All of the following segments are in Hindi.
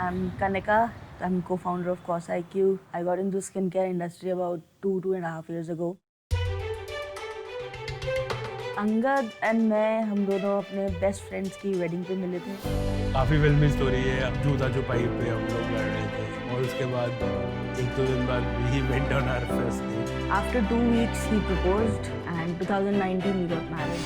I'm Kanika. I'm co-founder of Cos IQ. I got into skincare industry about 2.5 years ago. Angad and मैं हम दोनों अपने बेस्ट फ्रेंड्स की वेडिंग पे मिले थे. काफ़ी फिल्मी स्टोरी है. अब जूता छुपाई पे हम लोग लड़ रहे थे और उसके बाद 1-2 दिन बाद ही went on our first date. After 2 weeks he proposed and 2019 we got married.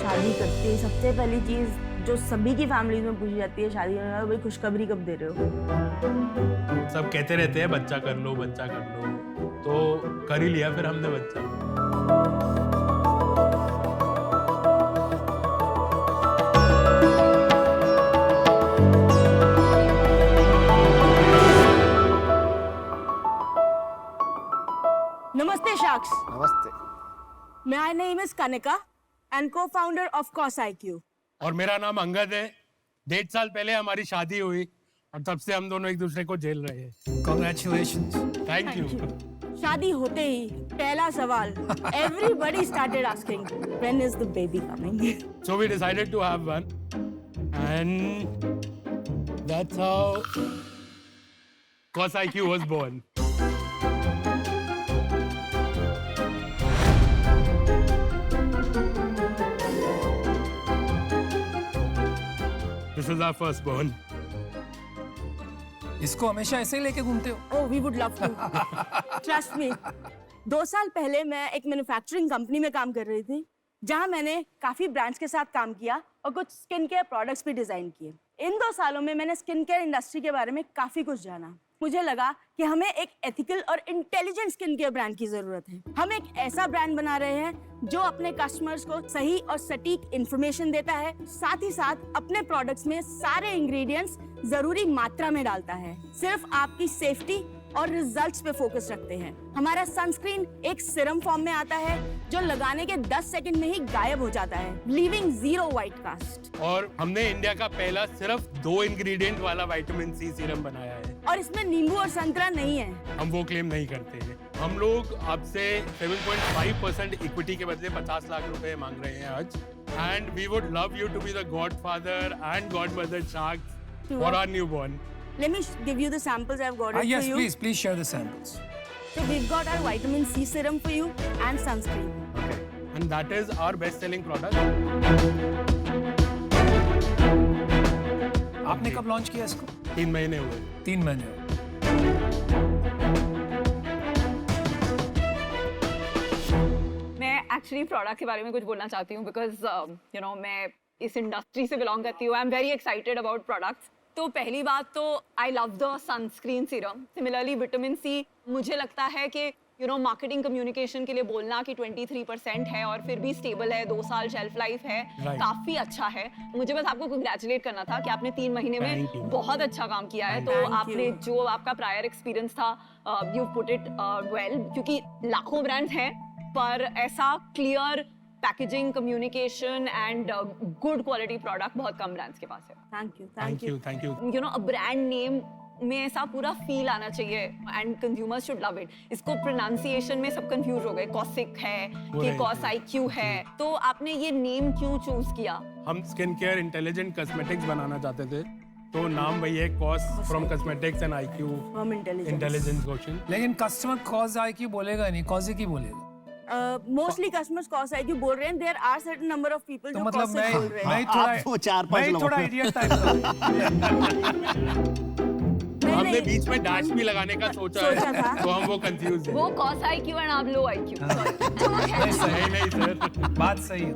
शादी करते सबसे पहली चीज़ जो सभी की फैमिली में पूछी जाती है शादी में, भाई खुशखबरी कब दे रहे हो. सब कहते रहते हैं बच्चा कर लो, बच्चा कर लो, तो कर ही लिया फिर हमने बच्चा. Namaste Sharks. नमस्ते. My name is Kanika and co-founder of Cos IQ. और मेरा नाम अंगद है. 1.5 साल पहले हमारी शादी हुई और तब से हम दोनों एक दूसरे को झेल रहे हैं. Congratulations. Thank you. शादी होते ही पहला सवाल everybody started asking when is the baby coming. So we decided to have one and that's how Cos IQ was born. This is our firstborn. इसको हमेशा ऐसे ही लेके घूमते हो? Oh, we would love to. Trust me. 2 साल पहले मैं एक मैन्युफैक्चरिंग कंपनी में काम कर रही थी जहां मैंने काफी ब्रांड्स के साथ काम किया और कुछ स्किन केयर प्रोडक्ट्स भी डिजाइन किए. इन 2 सालों में मैंने स्किन केयर इंडस्ट्री के बारे में काफी कुछ जाना. मुझे लगा कि हमें एक एथिकल और इंटेलिजेंट स्किन केयर ब्रांड की जरूरत है. हम एक ऐसा ब्रांड बना रहे हैं जो अपने कस्टमर्स को सही और सटीक इंफॉर्मेशन देता है, साथ ही साथ अपने प्रोडक्ट्स में सारे इंग्रेडिएंट्स जरूरी मात्रा में डालता है. सिर्फ आपकी सेफ्टी और रिजल्ट्स पे फोकस रखते हैं. हमारा सनस्क्रीन एक सीरम फॉर्म में आता है जो लगाने के 10 सेकंड में ही गायब हो जाता है, लीविंग 0 व्हाइट कास्ट. और हमने इंडिया का पहला सिर्फ 2 इंग्रेडिएंट वाला विटामिन सी सीरम बनाया है. और इसमें नींबू और संतरा नहीं है. हम वो क्लेम नहीं करते हैं. हम लोग आपसे 7.5% इक्विटी के बदले 50 लाख रुपए मांग रहे हैं आज. And we would love you to be the godfather and godmother sharks for our newborn. Let me give you the samples I've got it Yes, for you. please share the samples. So we've got our vitamin C serum for you and sunscreen. Okay. And that is our best selling product. आपने कब लॉन्च किया इसको? 3 महीने हुए. 3 महीने. मैं एक्चुअली प्रोडक्ट के बारे में कुछ बोलना चाहती हूँ बिकॉज मैं इस इंडस्ट्री से बिलोंग करती हूँ. I am very excited about products. तो पहली बात तो I love the sunscreen serum. Similarly vitamin C मुझे लगता है कि मार्केटिंग कम्युनिकेशन के लिए बोलना कि 23% है और फिर भी स्टेबल है, 2 साल शेल्फ लाइफ है, काफी अच्छा है. मुझे बस आपको कंग्रेचुलेट करना था कि आपने 3 महीने में बहुत अच्छा काम किया है. तो आपने जो आपका प्रायर एक्सपीरियंस था यू पुट इट वेल, क्योंकि लाखों ब्रांड्स हैं पर ऐसा clear packaging, communication and good quality product बहुत कम ब्रांड्स के पास है. Thank you. A brand name में ऐसा पूरा फील आना चाहिए and consumers should love it. इसको प्रोनाउंसिएशन में सब कंफ्यूज हो गए. कॉसिक है कि कॉस आईक्यू है. तो आपने ये नेम क्यों चूज किया? हम स्किन केयर इंटेलिजेंट कॉस्मेटिक्स बनाना चाहते थे, तो नाम वही है, cos from cosmetics and IQ From intelligence. Intelligence question. लेकिन कस्टमर कॉज आईक्यू बोलेगा नहीं, कॉज ही बोलेगा. Mostly customers Cos IQ बोल रहे हैं. There are certain number of people तो जो मतलब Cos बोल रहे हैं. मैं वो 4-5 लोग थोड़ा इडियट टाइप हमने नहीं. बीच में डैश भी लगाने का सोचा सोचा है, था. तो हम वो कंफ्यूज हैं. वो कॉस आईक्यू एंड आप लो आईक्यू. नहीं सर. बात सही है.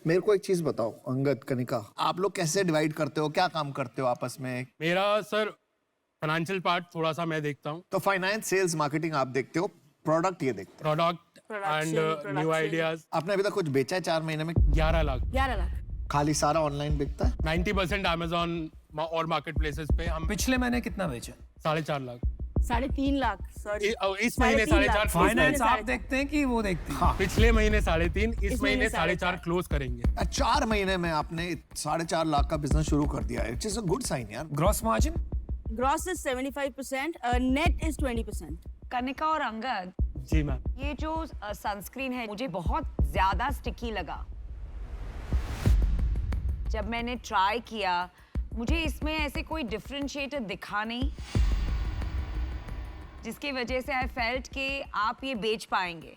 मेरे को एक चीज बताओ अंगद, कनिका, आप लोग कैसे डिवाइड करते हो, क्या काम करते हो आपस में? मेरा सर फाइनेंशियल पार्ट थोड़ा सा मैं देखता हूँ. तो फाइनेंस, सेल्स, मार्केटिंग आप देखते हो, प्रोडक्ट ये देखते हो. Product Production, and new ideas. आपने अभी तक कुछ बेचा है 4 महीने में? 11 लाख. 11 लाख. खाली सारा ऑनलाइन बिकता है? 90% Amazon और मार्केट प्लेसेस पे. हम पिछले महीने कितना बेचा? 4.5 लाख. 3.5 लाख. Sorry. इस महीने 4.5. फाइनेंस आप देखते हैं कि वो देखते हैं? पिछले महीने 3.5, इस महीने महीने 4.5 क्लोज करेंगे. 4 महीने में आपने 4.5 लाख का बिजनेस शुरू कर दिया है. इट्स अ गुड साइन यार. Gross margin? Gross is 75%. Net is 20%. Kanika और अंगद, जी मैम। ये जो सनस्क्रीन है मुझे बहुत ज्यादा स्टिकी लगा। जब मैंने ट्राई किया मुझे इसमें ऐसे कोई डिफरेंशिएटर दिखा नहीं, जिसकी वजह से आई फेल्ट कि आप ये बेच पाएंगे।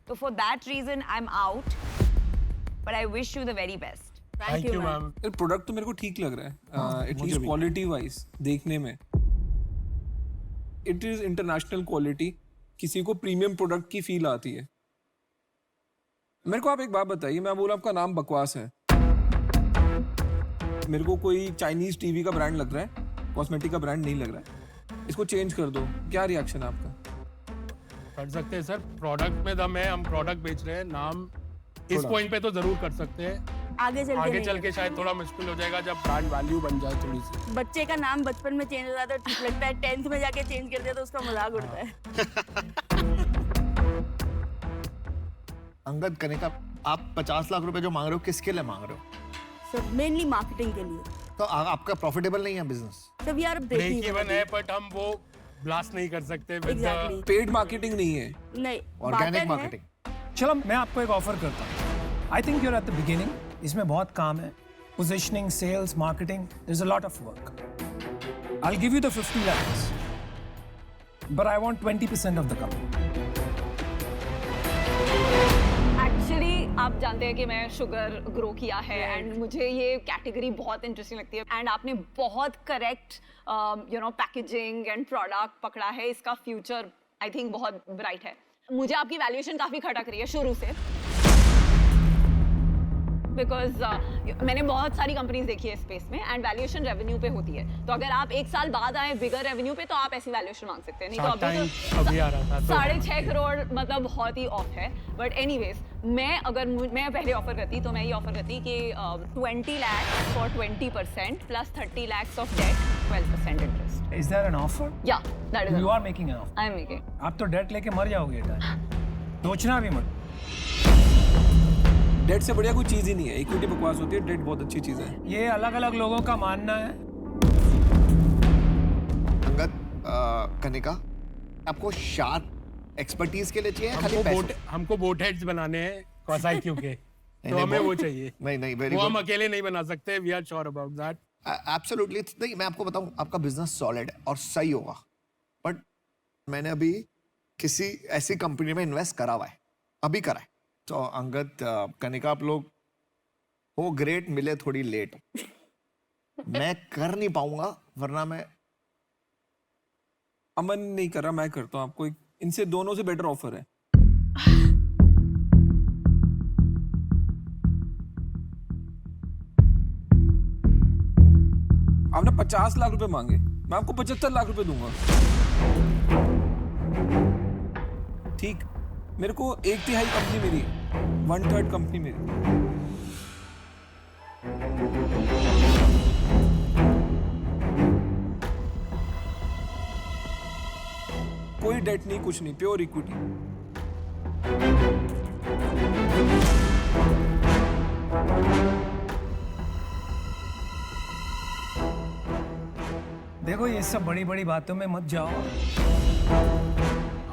तो for that reason I am out, but I wish you the very best. Thank you ma'am. Product तो मेरे को ठीक लग रहा है, एटलीस्ट क्वालिटी वाइज देखने में इट इज इंटरनेशनल क्वालिटी, किसी को प्रीमियम प्रोडक्ट की फील आती है। मेरे को आप एक बात बताइए, मैं बोला आपका नाम बकवास है, मेरे को कोई चाइनीज टीवी का ब्रांड लग रहा है, कॉस्मेटिक का ब्रांड नहीं लग रहा है, इसको चेंज कर दो, क्या रिएक्शन है आपका? कर सकते हैं सर, प्रोडक्ट में दम है, हम प्रोडक्ट बेच रहे हैं, नाम इस पॉइंट पे तो जरूर कर सकते हैं। आगे चल के आगे नहीं चल कर के शायद थोड़ा मुश्किल हो जाएगा जब ब्रांड वैल्यू बन जाए थोड़ी सी। सकते। बच्चे का नाम बचपन में चेंज हो जाता है, ठीक लगता है, 10th में जाके चेंज कर दिया तो उसका मजाक उड़ता है। अंगद कनिका, आप 50 लाख रुपए जो मांग रहे हो किसके लिए मांग रहे हो? सब मेनली मार्केटिंग के लिए। तो आपका प्रॉफिटेबल नहीं है बिजनेस? सब यार ब्रेक इवन है, बट हम वो ब्लास्ट नहीं कर सकते विद एग्जैक्टली पेड मार्केटिंग नहीं है, नहीं, ऑर्गेनिक barter है। मार्केटिंग। चलो मैं आपको एक ऑफर करता हूँ। I think you're at the beginning, इसमें बहुत काम है, positioning, sales, marketing, there is a lot of work. I will give you the 50 lakhs, but I want 20% of the company. एक्चुअली आप जानते हैं कि मैं शुगर ग्रो किया है एंड मुझे ये कैटेगरी बहुत इंटरेस्टिंग लगती है एंड आपने बहुत करेक्ट पैकेजिंग एंड प्रोडक्ट पकड़ा है। इसका फ्यूचर आई थिंक बहुत ब्राइट है। मुझे आपकी वैल्यूएशन काफ़ी खटक रही है शुरू से, बिकॉज मैंने बहुत सारी कंपनीज देखी है स्पेस में एंड वैल्यूएशन रेवेन्यू पे होती है। तो अगर आप एक साल बाद आए बिगर रेवेन्यू पे तो आप ऐसी वैल्यूएशन मांग सकते हैं, नहीं तो अभी आ रहा था तो 6.5 करोड़ मतलब बहुत ही ऑफ है। बट एनीवेज मैं पहले ऑफर करती तो मैं ये ऑफर करती कि 20 lakhs for 20% plus 30 lakhs of debt 12% interest. Is there an offer? या that is You are making an offer. I am making. आप तो डेट लेके मर जाओगे टाइम, सोचना भी मत। डेट से बढ़िया कोई चीज ही नहीं है, इक्विटी बकवास होती है, डेट बहुत अच्छी चीज है। ये अलग अलग लोगों का मानना है। अंगद कनिका, आपको शार्प एक्सपर्टीज के लिए चाहिए या खाली पैसे? हमको बोट हेड्स बनाने हैं कौसाई क्यों के, तो नहीं, हमें वो बहुत- चाहिए। नहीं वेरी वो गुड, हम अकेले नहीं बना सकते, we are sure about that. Absolutely नहीं। मैं आपको बताऊं, आपका बिजनेस सॉलिड है और सही होगा, बट मैंने अभी किसी ऐसी कंपनी में इन्वेस्ट करा हुआ है, अभी करा है। तो अंगद कनिका, आप लोग हो ग्रेट, मिले थोड़ी लेट। मैं कर नहीं पाऊंगा, वरना मैं अमन नहीं कर रहा, मैं करता हूँ आपको, इनसे दोनों से बेटर ऑफर है। आपने 50 लाख रुपए मांगे, मैं आपको 75 लाख रुपए दूंगा। ठीक, मेरे को 1/3 कंपनी मेरी, 1/3 कंपनी मेरी। कोई डेट नहीं, कुछ नहीं, प्योर इक्विटी। देखो ये सब बड़ी बड़ी बातों में मत जाओ।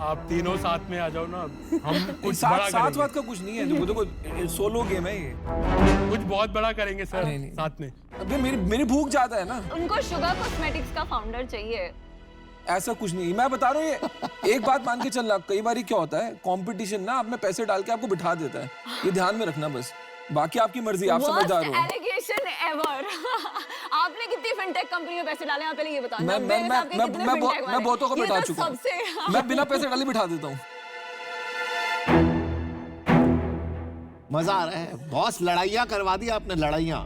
आप तीनों साथ में आ जाओ ना, हम कुछ साथ बड़ा साथ करेंगे। बात का कुछ नहीं है, देखो सोलो गेम है ये। कुछ बहुत बड़ा करेंगे सर नहीं। साथ में। अबे मेरी भूख ज्यादा है ना, उनको शुगर कॉस्मेटिक्स का फाउंडर चाहिए। ऐसा कुछ नहीं। मैं बता रहा हूँ, ये एक बात मान के चलना, कई बार क्या होता है, कंपटीशन ना आप में पैसे डाल के आपको बिठा देता है, ये ध्यान में रखना बस। बाकी आपकी मर्जी, आप समझदार हो। Allegation ever. आपने कितनी फिनटेक कंपनी में पैसे डाले हैं पहले ये बताओ। मैं बहुतों को बिठा चुका हूँ, मैं बिना पैसे डाले बिठा देता हूँ। मजा आ रहा है बॉस, लड़ाइयाँ करवा दी आपने, लड़ाइयाँ।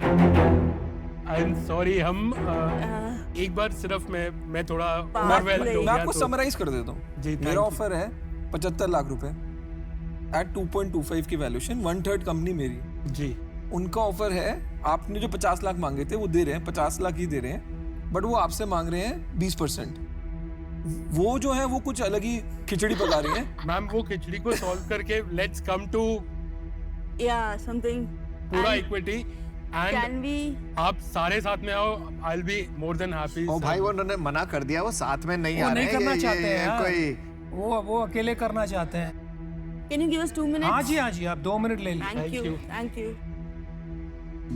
आई एम सॉरी, हम एक बार सिर्फ मैं थोड़ा मैं overwhelmed हो मैं गया आपको तो- समराइज कर देता हूँ। जी, thank मेरा you. ऑफर है 75 लाख रुपए एट 2.25 की वैल्यूएशन, 1/3 कंपनी मेरी। जी, उनका ऑफर है, आपने जो 50 लाख मांगे थे वो दे रहे हैं, 50 लाख ही दे रहे हैं, बट वो आपसे मांग रहे हैं 20%। वो जो है वो कुछ अलग ही खिचड़ी पका रही है। मैम वो खिचड़ी को सॉल्व करके let's come to Yeah, something. पूरा And equity Can and we? आप सारे साथ में आओ, I will be more than happy. ओ भाई, वो उन्होंने मना कर दिया, वो साथ में नहीं वो आ रहे नहीं हैं। करना ये चाहते हैं यार। कोई वो अकेले करना चाहते हैं। Can you give us 2 minutes? हाँ जी, आप 2 मिनट ले लीजिए। Thank you.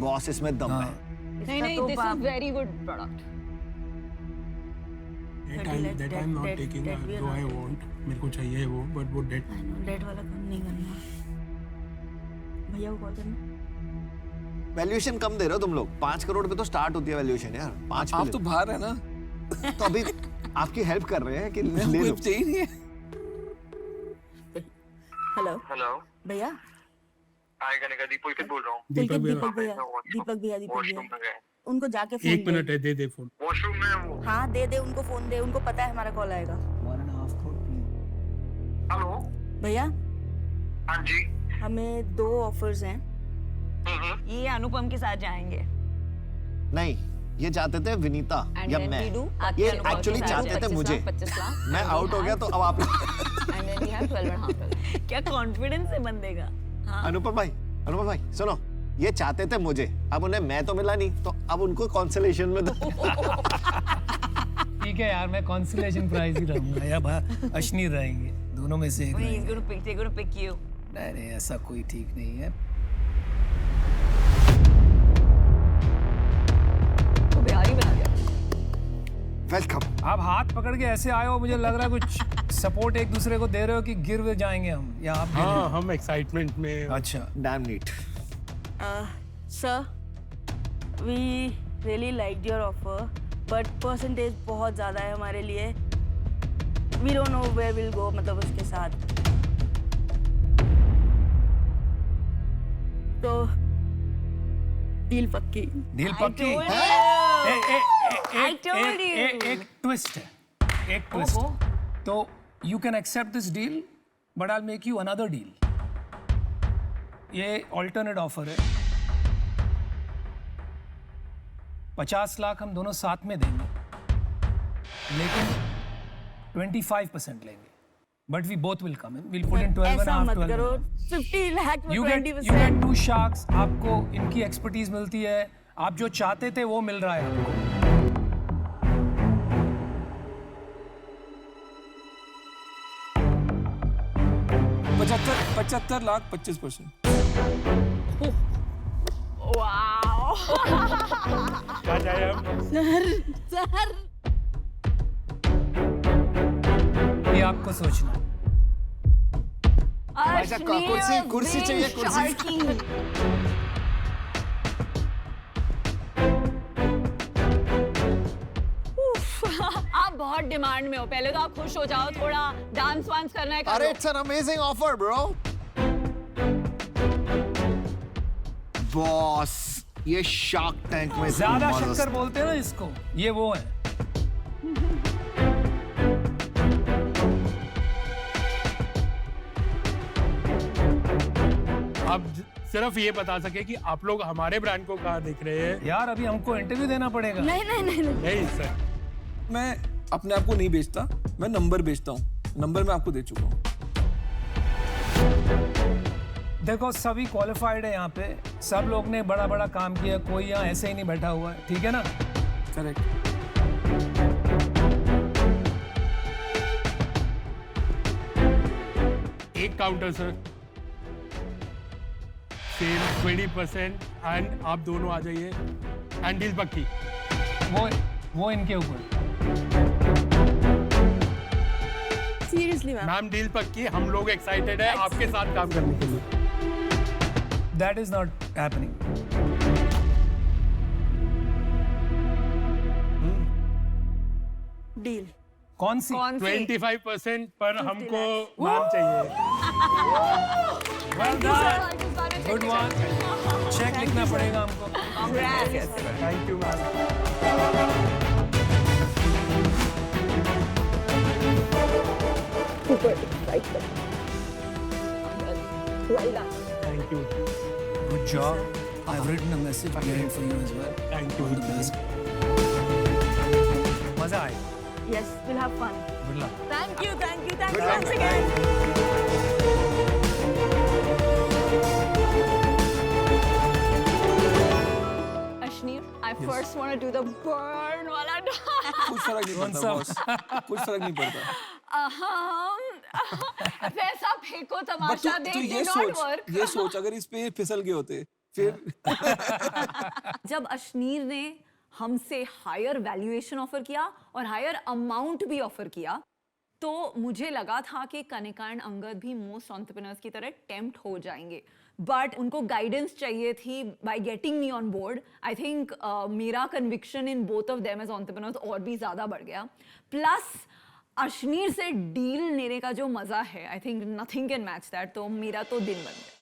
बॉस इसमें दम है। नहीं नहीं, तो this is very good product. that I'm not taking though I want, मेरे को चाहिए वो, but वो debt डेट वाला काम नहीं करना। भैया को कॉल करना। वैल्यूएशन कम दे रहे हो तुम लोग। 5 करोड़ पे तो स्टार्ट होती है वैल्यूएशन यार। 5 आप तो बाहर है ना, तो अभी आपकी हेल्प कर रहे हैं कि ले कोई लो। चाहिए नहीं है। हेलो हेलो भैया। हाय कनिका, दीपक बोल रहा हूँ। दीपक भैया वॉशरूम में गए। उनको जाके फोन 1 मिनट है, दे फोन। वॉशरूम में वो। हाँ दे उनको फोन दे, उनको पता है हमारा कॉल आएगा। हेलो। भैया हाँ जी। हमें 2 ऑफर्स हैं। ये अनुपम के साथ जाएंगे। नहीं, ये चाहते थे विनीता And या then मैं। we do ये अनुपम के एक्चुअली साथ चाहते थे 25 मुझे। 25 लाख। मैं आउट हो गया तो अब आप And then we have 12.5 क्या कॉन्फिडेंस है बंदे का। हाँ। अनुपम भाई सुनो, ये चाहते थे मुझे, अब उन्हें मैं तो मिला नहीं, तो अब उनको कॉन्सोलेशन में दो। ठीक है यार, मैं कॉन्सोलेशन प्राइज ही रहूंगा या अश्नीर रहेंगे, दोनों में से एक He's रहेंगे। gonna pick you. नहीं, ऐसा कोई ठीक नहीं है। तो बिहारी बना दिया। वेलकम। आप हाथ पकड़ के ऐसे आए हो, मुझे लग रहा है कुछ सपोर्ट एक दूसरे को दे रहे हो कि गिर जाएंगे हम, या आप गिर हाँ, हम एक्साइटमेंट में। अच्छा, damn neat. Sir we really like your offer, but percentage बहुत ज़्यादा है हमारे लिए। We don't know where will go, मतलब उसके साथ। तो डील पक्की। डील पक्की। told you. एक ट्विस्ट है, एक ट्विस्ट। तो you can accept this deal, but I will make you another deal. ये ऑल्टरनेट ऑफर है। 50 लाख हम दोनों साथ में देंगे, लेकिन 25% लेंगे। But we both will come in, will put in 12 ऐसा and मत half, करो। 12 50 लाख में You get 20%। 2 sharks, आपको इनकी एक्सपर्टीज मिलती है, आप जो चाहते थे वो मिल रहा है आपको। 75 लाख 25%। क्या जाए हम? सर ये आपको सोचना है। भाई साहब, कुर्सी चाहिए, कुर्सी। आप बहुत डिमांड में हो, पहले तो आप खुश हो जाओ, थोड़ा डांस वांस करना है कर अरे लो। It's an amazing offer bro. Boss, ये शार्क टैंक में ज्यादा मजा- शक्कर बोलते हैं ना इसको, ये वो है। आप सिर्फ ये बता सके कि आप लोग हमारे ब्रांड को कहाँ देख रहे हैं? यार अभी हमको इंटरव्यू देना पड़ेगा। नहीं। नहीं सर, मैं अपने आप को नहीं बेचता, मैं नंबर बेचता हूँ। नंबर मैं आपको दे चुका हूँ। देखो, सभी क्वालिफाइड है यहाँ पे, सब लोग ने बड़ा बड़ा काम किया, कोई यहाँ ऐसे ही नहीं बैठा हुआ है, ठीक है ना? करेक्ट। एक काउंटर सर, सेल 20% एंड आप दोनों आ जाइए एंड डील पक्की। वो इनके ऊपर। Seriously ma'am. मैम डील पक्की, हम लोग एक्साइटेड है आपके साथ काम करने के लिए। That is not happening. Deal कौन सी? 25% पर हमको मैम चाहिए। Well done, good one. Cheque लिखना पड़ेगा हमको। Thank you ma'am. Thank you, Good job. I've written a message behind for you as well. Thank you. All the best. मजा आए। Yes, will have fun. Good luck. Thank you once again। Ashneer, I first want to do the burn wala dance. कुछ फर्क नहीं पड़ता बॉस, कुछ फर्क नहीं पड़ता। पैसा फेंको बट तमाशा तो दे ये नॉट सोच वर्क। ये सोच अगर इस पे फिसल गए होते फिर जब अश्नीर ने हमसे हायर वैल्यूएशन ऑफर किया और हायर अमाउंट भी ऑफर किया, तो मुझे लगा था कि कनिका एंड अंगद भी मोस्ट एंटरप्रेन्योर्स की तरह टेम्प्ट हो जाएंगे, बट उनको गाइडेंस चाहिए थी by getting me on board. I think मेरा conviction in both of them as entrepreneurs और भी ज़्यादा बढ़ गया। प्लस अश्नीर से डील लेने का जो मज़ा है, I think nothing can match that. तो मेरा तो दिन बन गया।